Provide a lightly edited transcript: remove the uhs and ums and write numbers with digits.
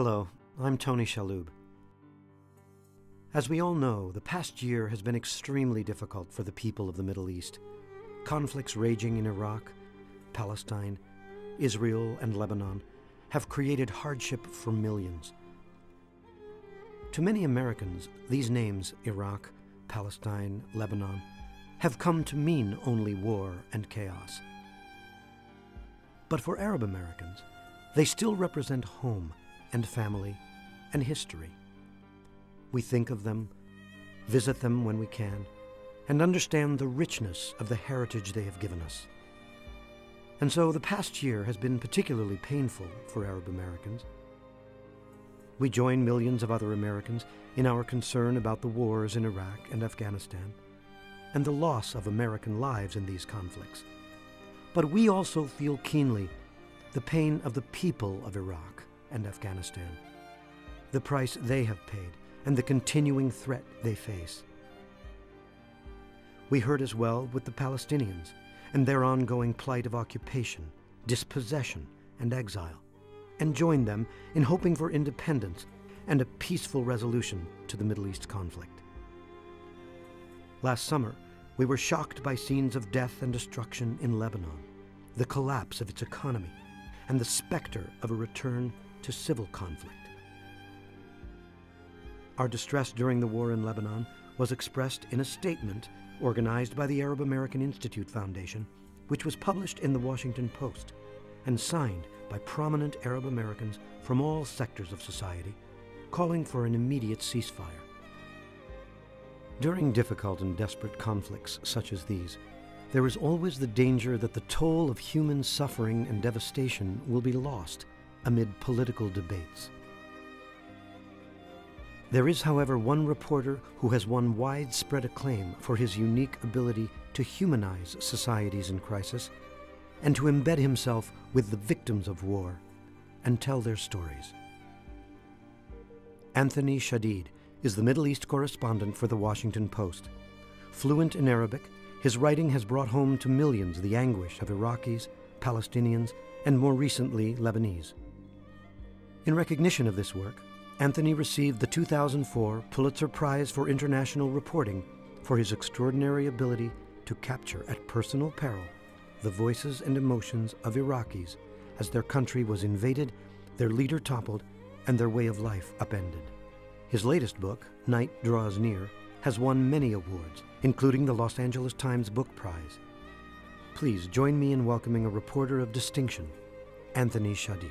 Hello, I'm Tony Shalhoub. As we all know, the past year has been extremely difficult for the people of the Middle East. Conflicts raging in Iraq, Palestine, Israel, and Lebanon have created hardship for millions. To many Americans, these names, Iraq, Palestine, Lebanon, have come to mean only war and chaos. But for Arab Americans, they still represent home and family and history. We think of them, visit them when we can, and understand the richness of the heritage they have given us. And so the past year has been particularly painful for Arab Americans. We join millions of other Americans in our concern about the wars in Iraq and Afghanistan and the loss of American lives in these conflicts. But we also feel keenly the pain of the people of Iraq and Afghanistan, the price they have paid, and the continuing threat they face. We hurt as well with the Palestinians and their ongoing plight of occupation, dispossession, and exile, and join them in hoping for independence and a peaceful resolution to the Middle East conflict. Last summer, we were shocked by scenes of death and destruction in Lebanon, the collapse of its economy, and the specter of a return to civil conflict. Our distress during the war in Lebanon was expressed in a statement organized by the Arab American Institute Foundation, which was published in the Washington Post and signed by prominent Arab Americans from all sectors of society, calling for an immediate ceasefire. During difficult and desperate conflicts such as these, there is always the danger that the toll of human suffering and devastation will be lost amid political debates. There is, however, one reporter who has won widespread acclaim for his unique ability to humanize societies in crisis and to embed himself with the victims of war and tell their stories. Anthony Shadid is the Middle East correspondent for the Washington Post. Fluent in Arabic, his writing has brought home to millions the anguish of Iraqis, Palestinians, and more recently, Lebanese. In recognition of this work, Anthony received the 2004 Pulitzer Prize for International Reporting for his extraordinary ability to capture at personal peril the voices and emotions of Iraqis as their country was invaded, their leader toppled, and their way of life upended. His latest book, Night Draws Near, has won many awards, including the Los Angeles Times Book Prize. Please join me in welcoming a reporter of distinction, Anthony Shadid.